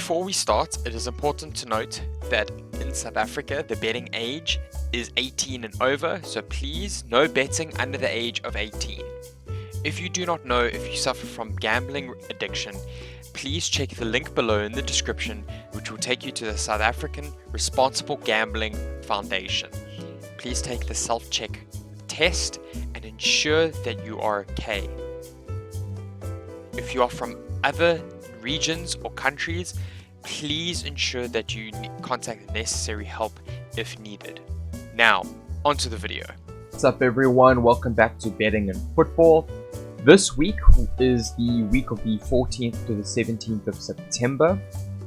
Before we start, it is important to note that in South Africa, the betting age is 18 and over, so please, no betting under the age of 18. If you do not know if you suffer from gambling addiction, please check the link below in the description, which will take you to the South African Responsible Gambling Foundation. Please take the self-check test and ensure that you are okay. If you are from other regions or countries, please ensure that you contact the necessary help if needed. Now, onto the video. What's up everyone, welcome back to Betting and Football. This week is the week of the 14th to the 17th of September,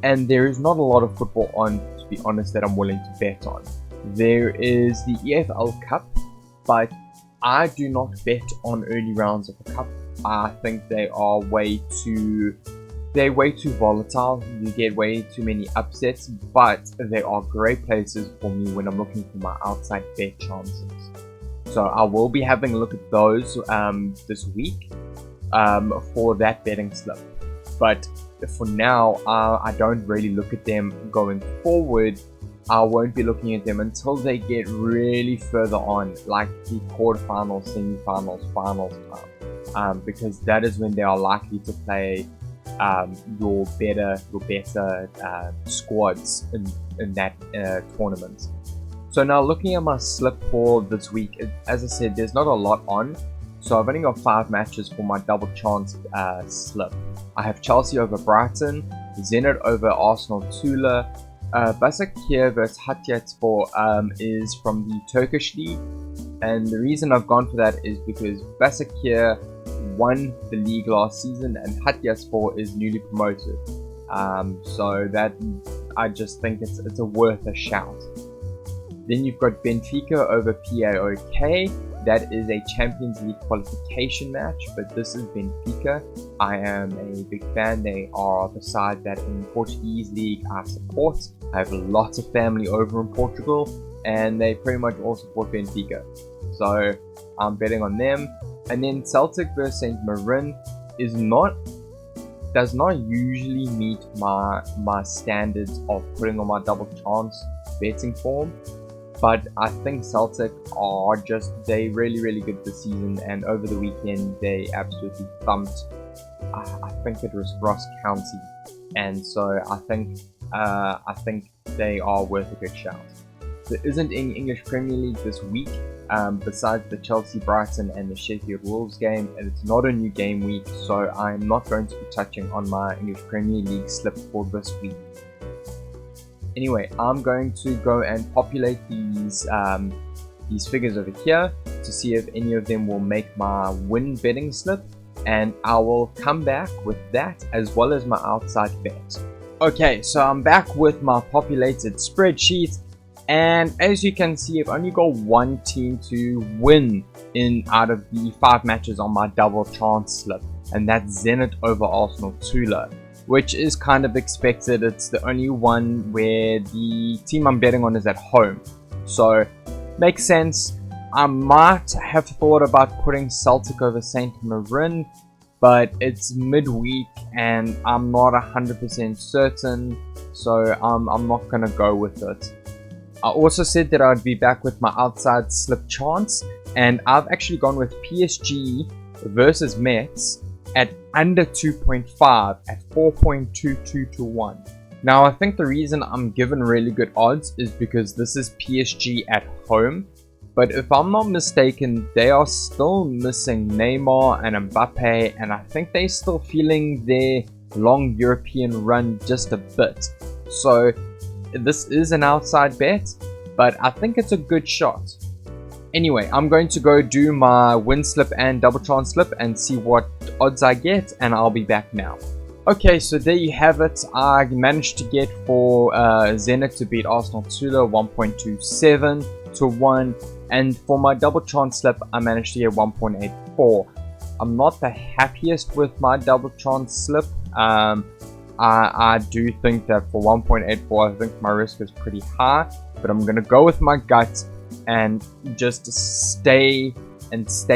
and there is not a lot of football on, to be honest, that I'm willing to bet on. There is the EFL Cup, but I do not bet on early rounds of the Cup. I think they are way too volatile. You get way too many upsets, but they are great places for me when I'm looking for my outside bet chances. So I will be having a look at those this week for that betting slip. But for now, I don't really look at them going forward. I won't be looking at them until they get really further on, like the quarterfinals, semi-finals, finals time, because that is when they are likely to play your better squads in that tournament. So now looking at my slip for this week, as I said, there's not a lot on, so I've only got 5 matches for my double chance slip. I have Chelsea over Brighton, Zenit over Arsenal Tula, Başakşehir vs Hatayspor is from the Turkish league, and the reason I've gone for that is because Başakşehir won the league last season and Hatayspor is newly promoted, so that I just think it's worth a shout. Then you've got Benfica over PAOK. That is a Champions League qualification match, but this is Benfica. I am a big fan. They are the side that in the Portuguese league I support. I have lots of family over in Portugal, and they pretty much all support Benfica. So I'm betting on them. And then Celtic vs St. Mirren does not usually meet my standards of putting on my double chance betting form. But I think Celtic are they really good this season, and over the weekend they absolutely thumped, I think it was Ross County, and so I think they are worth a good shout. There isn't any English Premier League this week, besides the Chelsea, Brighton and the Sheffield Wolves game, and it's not a new game week, so I'm not going to be touching on my English Premier League slip for this week. Anyway, I'm going to go and populate these figures over here to see if any of them will make my win betting slip, and I will come back with that as well as my outside bet. Okay, so I'm back with my populated spreadsheet, and as you can see, I've only got one team to win out of the 5 matches on my double chance slip, and that's Zenit over Arsenal Tula, which is kind of expected. It's the only one where the team I'm betting on is at home, so makes sense. I might have thought about putting Celtic over St. Mirren, but it's midweek and I'm not 100% certain, so I'm not gonna go with it. I also said that I'd be back with my outside slip chance, and I've actually gone with PSG versus Metz at under 2.5 at 4.22 to 1. Now I think the reason I'm given really good odds is because this is PSG at home, but if I'm not mistaken, they are still missing Neymar and Mbappe, and I think they're still feeling their long European run just a bit. So this is an outside bet, but I think it's a good shot. Anyway, I'm going to go do my win slip and double chance slip and see what odds I get, and I'll be back now. Okay, so there you have it. I managed to get for Zenit to beat Arsenal Tula 1.27 to 1, and for my double chance slip I managed to get 1.84. I'm not the happiest with my double chance slip. I do think that for 1.84 I think my risk is pretty high, but I'm gonna go with my gut and just stay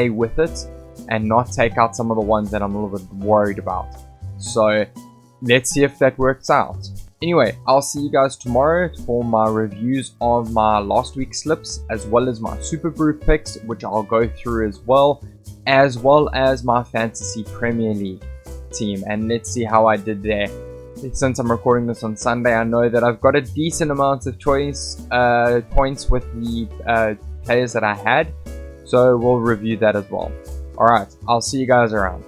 with it and not take out some of the ones that I'm a little bit worried about. So let's see if that works out. Anyway, I'll see you guys tomorrow for my reviews of my last week's slips, as well as my Super Brew picks, which I'll go through as well as my Fantasy Premier League team. And let's see how I did there. Since I'm recording this on Sunday, I know that I've got a decent amount of points with the players that I had. So we'll review that as well. Alright, I'll see you guys around.